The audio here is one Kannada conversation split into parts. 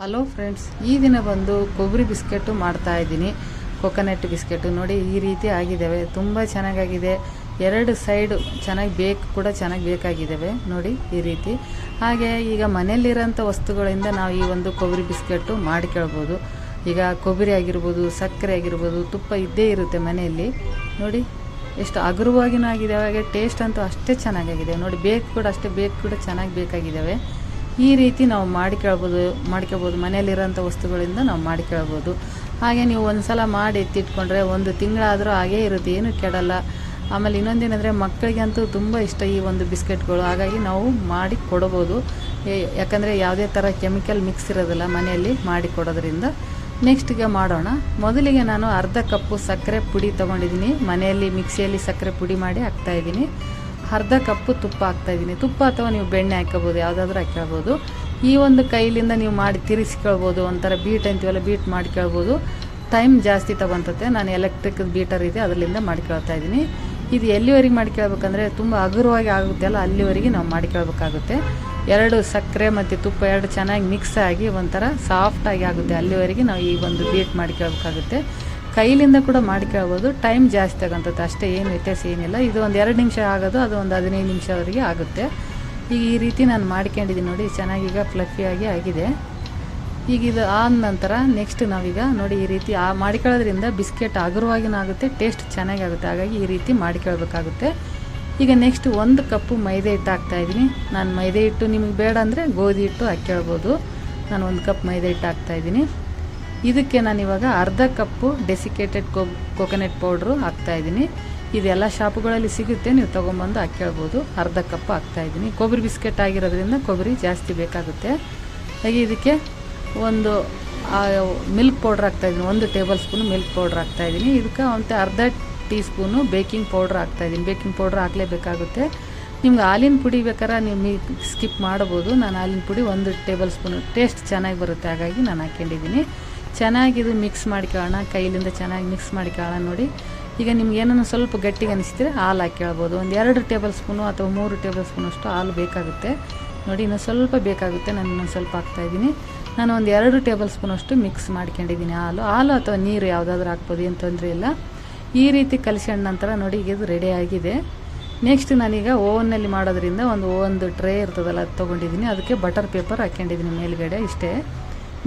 ಹಲೋ ಫ್ರೆಂಡ್ಸ್, ಈ ದಿನ ಬಂದು ಕೊಬ್ಬರಿ ಬಿಸ್ಕೆಟು ಮಾಡ್ತಾ ಇದ್ದೀನಿ. ಕೊಕೊನಟ್ ಬಿಸ್ಕೆಟು ನೋಡಿ ಈ ರೀತಿ ಆಗಿದ್ದಾವೆ. ತುಂಬ ಚೆನ್ನಾಗಾಗಿದೆ. ಎರಡು ಸೈಡು ಚೆನ್ನಾಗಿ ಚೆನ್ನಾಗಿ ಬೇಕಾಗಿದ್ದಾವೆ ನೋಡಿ ಈ ರೀತಿ. ಹಾಗೆ ಈಗ ಮನೆಯಲ್ಲಿರೋಂಥ ವಸ್ತುಗಳಿಂದ ನಾವು ಈ ಒಂದು ಕೊಬ್ಬರಿ ಬಿಸ್ಕೆಟು ಮಾಡಿಕೊಳ್ಬೋದು. ಈಗ ಕೊಬ್ಬರಿ ಆಗಿರ್ಬೋದು, ಸಕ್ಕರೆ ಆಗಿರ್ಬೋದು, ತುಪ್ಪ ಇದ್ದೇ ಇರುತ್ತೆ ಮನೆಯಲ್ಲಿ. ನೋಡಿ ಎಷ್ಟು ಹಗುರವಾಗಿನೂ ಆಗಿದ್ದಾವೆ. ಹಾಗೆ ಟೇಸ್ಟ್ ಅಂತೂ ಅಷ್ಟೇ ಚೆನ್ನಾಗಾಗಿದೆ ನೋಡಿ. ಅಷ್ಟೇ ಚೆನ್ನಾಗಿ ಬೇಕಾಗಿದ್ದಾವೆ. ಈ ರೀತಿ ನಾವು ಮಾಡ್ಕೊಳ್ಬೋದು ಮನೆಯಲ್ಲಿರೋಂಥ ವಸ್ತುಗಳಿಂದ ನಾವು ಮಾಡಿಕೊಳ್ಬೋದು. ಹಾಗೆ ನೀವು ಒಂದು ಸಲ ಮಾಡಿ ಎತ್ತಿಟ್ಕೊಂಡ್ರೆ ಒಂದು ತಿಂಗಳಾದರೂ ಹಾಗೇ ಇರುತ್ತೆ, ಏನೂ ಕೆಡಲ್ಲ. ಆಮೇಲೆ ಇನ್ನೊಂದೇನೆಂದರೆ ಮಕ್ಕಳಿಗಂತೂ ತುಂಬ ಇಷ್ಟ ಈ ಒಂದು ಬಿಸ್ಕೆಟ್ಗಳು. ಹಾಗಾಗಿ ನಾವು ಮಾಡಿ ಕೊಡ್ಬೋದು. ಯಾಕಂದರೆ ಯಾವುದೇ ಥರ ಕೆಮಿಕಲ್ ಮಿಕ್ಸ್ ಇರೋದಿಲ್ಲ ಮನೆಯಲ್ಲಿ ಮಾಡಿ ಕೊಡೋದ್ರಿಂದ. ನೆಕ್ಸ್ಟಿಗೆ ಮಾಡೋಣ. ಮೊದಲಿಗೆ ನಾನು ಅರ್ಧ ಕಪ್ಪು ಸಕ್ಕರೆ ಪುಡಿ ತೊಗೊಂಡಿದ್ದೀನಿ. ಮನೆಯಲ್ಲಿ ಮಿಕ್ಸಿಯಲ್ಲಿ ಸಕ್ಕರೆ ಪುಡಿ ಮಾಡಿ ಹಾಕ್ತಾಯಿದ್ದೀನಿ. ಅರ್ಧ ಕಪ್ಪು ತುಪ್ಪ ಹಾಕ್ತಾಯಿದ್ದೀನಿ. ತುಪ್ಪ ಅಥವಾ ನೀವು ಬೆಣ್ಣೆ ಹಾಕ್ಕೋಬೋದು, ಯಾವುದಾದ್ರೂ ಹಾಕ್ಕೊಳ್ಬೋದು. ಈ ಒಂದು ಕೈಲಿಂದ ನೀವು ಮಾಡಿ ತಿರ್ಗಿಸ್ಕೊಳ್ಬೋದು. ಒಂಥರ ಬೀಟ್ ಅಂತೀವಲ್ಲ, ಬೀಟ್ ಮಾಡ್ಕೊಳ್ಬೋದು. ಟೈಮ್ ಜಾಸ್ತಿ ತಗೊತತೆ. ನಾನು ಎಲೆಕ್ಟ್ರಿಕ್ ಬೀಟರ್ ಇದೆ, ಅದರಿಂದ ಮಾಡ್ಕೊಳ್ತಾ ಇದ್ದೀನಿ. ಇದು ಎಲ್ಲಿವರೆಗೆ ಮಾಡ್ಕೊಳ್ಬೇಕಂದ್ರೆ ತುಂಬ ಹಗುರವಾಗಿ ಆಗುತ್ತೆ ಅಲ್ಲ, ಅಲ್ಲಿವರೆಗೆ ನಾವು ಮಾಡ್ಕೊಳ್ಬೇಕಾಗುತ್ತೆ. ಎರಡು ಸಕ್ಕರೆ ಮತ್ತು ತುಪ್ಪ ಎರಡು ಚೆನ್ನಾಗಿ ಮಿಕ್ಸ್ ಆಗಿ ಒಂಥರ ಸಾಫ್ಟಾಗಿ ಆಗುತ್ತೆ, ಅಲ್ಲಿವರೆಗೆ ನಾವು ಈ ಒಂದು ಬೀಟ್ ಮಾಡ್ಕೊಳ್ಬೇಕಾಗುತ್ತೆ. ಕೈಲಿಂದ ಕೂಡ ಮಾಡ್ಕೊಳ್ಬೋದು. ಟೈಮ್ ಜಾಸ್ತಿ ಆಗೋಂಥದ್ದು ಅಷ್ಟೇ, ಏನು ವ್ಯತ್ಯಾಸ ಏನಿಲ್ಲ. ಇದು ಒಂದು 2 ನಿಮಿಷ ಆಗೋದು, ಅದು ಒಂದು 15 ನಿಮಿಷವರೆಗೆ ಆಗುತ್ತೆ. ಈಗ ಈ ರೀತಿ ನಾನು ಮಾಡ್ಕೊಂಡಿದ್ದೀನಿ ನೋಡಿ. ಚೆನ್ನಾಗೀಗ ಫ್ಲಫಿಯಾಗಿ ಆಗಿದೆ. ಈಗ ಇದು ಆದ ನಂತರ ನೆಕ್ಸ್ಟ್ ನಾವೀಗ ನೋಡಿ ಈ ರೀತಿ ಮಾಡ್ಕೊಳ್ಳೋದ್ರಿಂದ ಬಿಸ್ಕೆಟ್ ಹಗುರವಾಗಿನೂ ಆಗುತ್ತೆ, ಟೇಸ್ಟ್ ಚೆನ್ನಾಗಾಗುತ್ತೆ. ಹಾಗಾಗಿ ಈ ರೀತಿ ಮಾಡ್ಕೊಳ್ಬೇಕಾಗುತ್ತೆ. ಈಗ ನೆಕ್ಸ್ಟ್ 1 ಕಪ್ಪು ಮೈದಾ ಹಿಟ್ಟು ಹಾಕ್ತಾಯಿದ್ದೀನಿ. ನಾನು ಮೈದಾ ಹಿಟ್ಟು ನಿಮಗೆ ಬೇಡ ಅಂದರೆ ಗೋಧಿ ಹಿಟ್ಟು ಹಾಕ್ಕೊಳ್ಬೋದು. ನಾನು 1 ಕಪ್ ಮೈದಾ ಹಿಟ್ಟು ಹಾಕ್ತಾಯಿದ್ದೀನಿ. ಇದಕ್ಕೆ ನಾನಿವಾಗ ಅರ್ಧ ಕಪ್ಪು ಡೆಸಿಕೇಟೆಡ್ ಕೊಕೊನಟ್ ಪೌಡ್ರು ಹಾಕ್ತಾಯಿದ್ದೀನಿ. ಇದೆಲ್ಲ ಶಾಪುಗಳಲ್ಲಿ ಸಿಗುತ್ತೆ, ನೀವು ತೊಗೊಂಬಂದು ಹಾಕ್ಕೊಳ್ಬೋದು. ಅರ್ಧ ಕಪ್ ಹಾಕ್ತಾಯಿದ್ದೀನಿ. ಕೊಬ್ಬರಿ ಬಿಸ್ಕೆಟ್ ಆಗಿರೋದ್ರಿಂದ ಕೊಬ್ಬರಿ ಜಾಸ್ತಿ ಬೇಕಾಗುತ್ತೆ. ಹಾಗೆ ಇದಕ್ಕೆ ಒಂದು ಮಿಲ್ಕ್ ಪೌಡ್ರ್ ಹಾಕ್ತಾಯಿದ್ದೀನಿ. 1 ಟೇಬಲ್ ಸ್ಪೂನು ಮಿಲ್ಕ್ ಪೌಡ್ರ್ ಹಾಕ್ತಾಯಿದ್ದೀನಿ. ಇದಕ್ಕೆ ಒಂದು ಅರ್ಧ ಟೀ ಸ್ಪೂನು ಬೇಕಿಂಗ್ ಪೌಡ್ರ್ ಹಾಕ್ತಾಯಿದ್ದೀನಿ. ಬೇಕಿಂಗ್ ಪೌಡ್ರ್ ಹಾಕಲೇಬೇಕಾಗುತ್ತೆ. ನಿಮ್ಗೆ ಹಾಲಿನ ಪುಡಿ ಬೇಕಾದ್ರೆ ನೀವು ಸ್ಕಿಪ್ ಮಾಡ್ಬೋದು. ನಾನು ಹಾಲಿನ ಪುಡಿ 1 ಟೇಬಲ್ ಸ್ಪೂನು, ಟೇಸ್ಟ್ ಚೆನ್ನಾಗಿ ಬರುತ್ತೆ, ಹಾಗಾಗಿ ನಾನು ಹಾಕ್ಕೊಂಡಿದ್ದೀನಿ. ಚೆನ್ನಾಗಿದು ಮಿಕ್ಸ್ ಮಾಡ್ಕೊಳ್ಳೋಣ. ಕೈಲಿಂದ ಚೆನ್ನಾಗಿ ಮಿಕ್ಸ್ ಮಾಡ್ಕೊಳ್ಳೋಣ ನೋಡಿ. ಈಗ ನಿಮ್ಗೆ ಏನೋ ಸ್ವಲ್ಪ ಗಟ್ಟಿಗೆ ಅನಿಸಿದ್ರೆ ಹಾಲು ಹಾಕ್ಕೊಳ್ಬೋದು. ಒಂದು 2 ಟೇಬಲ್ ಸ್ಪೂನು ಅಥವಾ 3 ಟೇಬಲ್ ಸ್ಪೂನಷ್ಟು ಹಾಲು ಬೇಕಾಗುತ್ತೆ ನೋಡಿ. ಇನ್ನೂ ಸ್ವಲ್ಪ ಬೇಕಾಗುತ್ತೆ, ನಾನು ಇನ್ನೊಂದು ಸ್ವಲ್ಪ ಹಾಕ್ತಾಯಿದ್ದೀನಿ. ನಾನು ಒಂದು 2 ಟೇಬಲ್ ಸ್ಪೂನಷ್ಟು ಮಿಕ್ಸ್ ಮಾಡ್ಕೊಂಡಿದ್ದೀನಿ. ಹಾಲು ಅಥವಾ ನೀರು ಯಾವುದಾದ್ರೂ ಹಾಕ್ಬೋದು, ಏನು ತೊಂದರೆ ಇಲ್ಲ. ಈ ರೀತಿ ಕಲಿಸ್ಕೊಂಡ ನಂತರ ನೋಡಿ ಈಗ ಇದು ರೆಡಿ ಆಗಿದೆ. ನೆಕ್ಸ್ಟ್ ನಾನೀಗ ಓವನ್ನಲ್ಲಿ ಮಾಡೋದ್ರಿಂದ ಒಂದು ಟ್ರೇ ಇರ್ತದಲ್ಲ, ಅದು ತೊಗೊಂಡಿದ್ದೀನಿ. ಅದಕ್ಕೆ ಬಟರ್ ಪೇಪರ್ ಹಾಕ್ಕೊಂಡಿದ್ದೀನಿ ಮೇಲ್ಗಡೆ, ಇಷ್ಟೇ.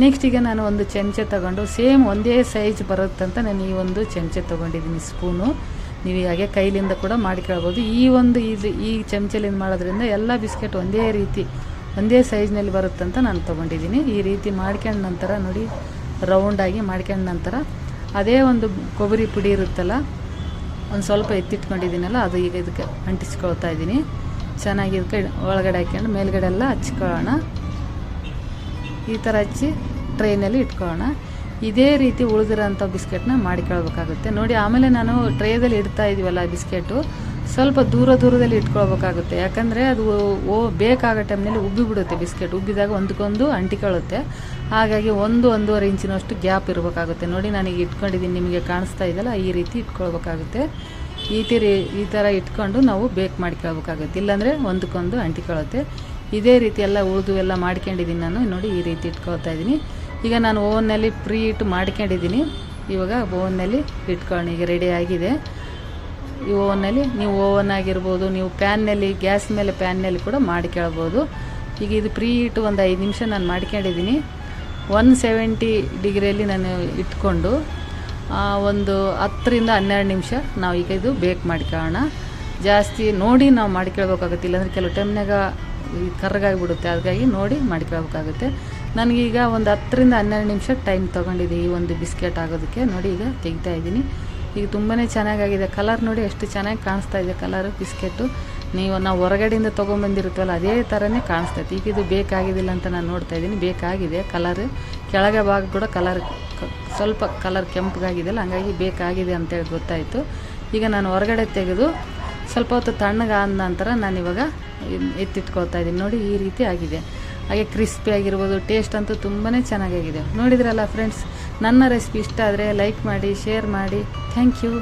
ನೆಕ್ಸ್ಟ್ ಈಗ ನಾನು ಒಂದು ಚಮಚ ತೊಗೊಂಡು ಸೇಮ್ ಒಂದೇ ಸೈಜ್ ಬರುತ್ತಂತ ನಾನು ಈ ಒಂದು ಚಮಚ ತೊಗೊಂಡಿದ್ದೀನಿ, ಸ್ಪೂನು. ನೀವು ಹಾಗೆ ಕೈಲಿಂದ ಕೂಡ ಮಾಡ್ಕೊಳ್ಬೋದು. ಈ ಚಮಚಲಿಂದ ಮಾಡೋದ್ರಿಂದ ಎಲ್ಲ ಬಿಸ್ಕೆಟ್ ಒಂದೇ ಸೈಜ್ನಲ್ಲಿ ಬರುತ್ತಂತ ನಾನು ತೊಗೊಂಡಿದ್ದೀನಿ. ಈ ರೀತಿ ಮಾಡ್ಕೊಂಡ ನಂತರ ನೋಡಿ ರೌಂಡಾಗಿ ಮಾಡ್ಕೊಂಡ ನಂತರ ಅದೇ ಒಂದು ಕೊಬ್ಬರಿ ಪುಡಿ ಇರುತ್ತಲ್ಲ, ಒಂದು ಸ್ವಲ್ಪ ಎತ್ತಿಟ್ಕೊಂಡಿದ್ದೀನಲ್ಲ, ಅದು ಈಗ ಇದಕ್ಕೆ ಅಂಟಿಸ್ಕೊಳ್ತಾ ಇದ್ದೀನಿ. ಚೆನ್ನಾಗಿ ಇದಕ್ಕೆ ಒಳಗಡೆ ಹಾಕ್ಕೊಂಡು ಮೇಲ್ಗಡೆ ಎಲ್ಲ ಹಚ್ಕೊಳ್ಳೋಣ. ಈ ಥರ ಹಚ್ಚಿ ಟ್ರೈನಲ್ಲಿ ಇಟ್ಕೊಳ್ಳೋಣ. ಇದೇ ರೀತಿ ಉಳಿದಿರೋಂಥ ಬಿಸ್ಕೆಟ್ನ ಮಾಡಿಕೊಳ್ಬೇಕಾಗುತ್ತೆ ನೋಡಿ. ಆಮೇಲೆ ನಾನು ಟ್ರೇದಲ್ಲಿ ಇಡ್ತಾ ಇದ್ದೀವಲ್ಲ ಬಿಸ್ಕೆಟು, ಸ್ವಲ್ಪ ದೂರದಲ್ಲಿ ಇಟ್ಕೊಳ್ಬೇಕಾಗುತ್ತೆ. ಯಾಕಂದರೆ ಅದು ಬೇಕಾಗೋ ಟೈಮ್ನಲ್ಲಿ ಉಬ್ಬಿಬಿಡುತ್ತೆ. ಬಿಸ್ಕೆಟ್ ಉಬ್ಬಿದಾಗ ಒಂದಕ್ಕೊಂದು ಅಂಟಿಕೊಳ್ಳುತ್ತೆ. ಹಾಗಾಗಿ 1-1.5 ಇಂಚಿನಷ್ಟು ಗ್ಯಾಪ್ ಇರಬೇಕಾಗುತ್ತೆ ನೋಡಿ. ನಾನೀಗ ಇಟ್ಕೊಂಡಿದ್ದೀನಿ, ನಿಮಗೆ ಕಾಣಿಸ್ತಾ ಇದೆಯಲ್ಲ, ಈ ರೀತಿ ಇಟ್ಕೊಳ್ಬೇಕಾಗುತ್ತೆ. ಈ ಥರ ಇಟ್ಕೊಂಡು ನಾವು ಬೇಕ್ ಮಾಡ್ಕೊಳ್ಬೇಕಾಗುತ್ತೆ, ಇಲ್ಲಾಂದರೆ ಒಂದಕ್ಕೊಂದು ಅಂಟಿಕೊಳ್ಳುತ್ತೆ. ಇದೇ ರೀತಿ ಎಲ್ಲ ಉಳಿದು ಎಲ್ಲ ಮಾಡ್ಕೊಂಡಿದ್ದೀನಿ ನಾನು ನೋಡಿ. ಈ ರೀತಿ ಇಟ್ಕೊಳ್ತಾ ಇದ್ದೀನಿ. ಈಗ ನಾನು ಓವನ್ನಲ್ಲಿ ಪ್ರೀ ಹೀಟ್ ಮಾಡ್ಕೊಂಡಿದ್ದೀನಿ. ಇವಾಗ ಓವನ್ನಲ್ಲಿ ಇಟ್ಕೊಳ್ಳಿ. ಈಗ ರೆಡಿ ಆಗಿದೆ. ಈ ಓವನ್ನಲ್ಲಿ ನೀವು ಓವನ್ ಆಗಿರ್ಬೋದು, ನೀವು ಗ್ಯಾಸ್ ಮೇಲೆ ಪ್ಯಾನ್ನಲ್ಲಿ ಕೂಡ ಮಾಡ್ಕೊಳ್ಬೋದು. ಈಗ ಇದು ಪ್ರೀ ಹೀಟ್ ಒಂದು 5 ನಿಮಿಷ ನಾನು ಮಾಡ್ಕೊಂಡಿದ್ದೀನಿ. 170 ಡಿಗ್ರಿಯಲ್ಲಿ ನಾನು ಇಟ್ಕೊಂಡು ಒಂದು 10ರಿಂದ 12 ನಿಮಿಷ ನಾವು ಈಗ ಇದು ಬೇಕ್ ಮಾಡ್ಕೊಳ್ಳೋಣ. ಜಾಸ್ತಿ ನೋಡಿ ನಾವು ಮಾಡ್ಕೊಳ್ಬೇಕಾಗುತ್ತೆ, ಇಲ್ಲಾಂದರೆ ಕೆಲವು ಟೈಮ್ನಾಗ ಕರ್ರಗಾಗಿಬಿಡುತ್ತೆ. ಹಾಗಾಗಿ ನೋಡಿ ಮಾಡ್ಕೊಳ್ಬೇಕಾಗುತ್ತೆ. ನನಗೀಗ ಒಂದು 10ರಿಂದ 12 ನಿಮಿಷ ಟೈಮ್ ತೊಗೊಂಡಿದೆ ಈ ಒಂದು ಬಿಸ್ಕೆಟ್ ಆಗೋದಕ್ಕೆ ನೋಡಿ. ಈಗ ತೆಗಿತಾ ಇದ್ದೀನಿ. ಈಗ ತುಂಬಾ ಚೆನ್ನಾಗಾಗಿದೆ. ಕಲರ್ ನೋಡಿ ಎಷ್ಟು ಚೆನ್ನಾಗಿ ಕಾಣಿಸ್ತಾ ಇದೆ ಕಲರು ಬಿಸ್ಕೆಟು. ನಾವು ಹೊರಗಡೆಯಿಂದ ತೊಗೊಂಬಂದಿರುತ್ತಲ್ಲ, ಅದೇ ಥರನೇ ಕಾಣಿಸ್ತೈತೆ. ಈಗ ಇದು ಬೇಕಾಗಿದ್ದಿಲ್ಲ ಅಂತ ನಾನು ನೋಡ್ತಾ ಇದ್ದೀನಿ. ಬೇಕಾಗಿದೆ ಕಲರ್. ಕೆಳಗೆ ಭಾಗ ಕೂಡ ಸ್ವಲ್ಪ ಕಲರ್ ಕೆಂಪಗಾಗಿದೆಯಲ್ಲ, ಹಂಗಾಗಿ ಬೇಕಾಗಿದೆ ಅಂತೇಳಿ ಗೊತ್ತಾಯಿತು. ಈಗ ನಾನು ಹೊರಗಡೆ ತೆಗೆದು ಸ್ವಲ್ಪ ಹೊತ್ತು ತಣ್ಣಗಾದ ನಂತರ ನಾನಿವಾಗ ಎತ್ತಿಟ್ಕೊಳ್ತಾ ಇದ್ದೀನಿ ನೋಡಿ. ಈ ರೀತಿ ಆಗಿದೆ. ಹಾಗೆ ಕ್ರಿಸ್ಪಿ ಆಗಿರ್ಬೋದು. ಟೇಸ್ಟ್ ಅಂತೂ ತುಂಬಾ ಚೆನ್ನಾಗಾಗಿದೆ. ನೋಡಿದ್ರಲ್ಲ ಫ್ರೆಂಡ್ಸ್, ನನ್ನ ರೆಸಿಪಿ ಇಷ್ಟ ಆದರೆ ಲೈಕ್ ಮಾಡಿ, ಶೇರ್ ಮಾಡಿ. Thank you.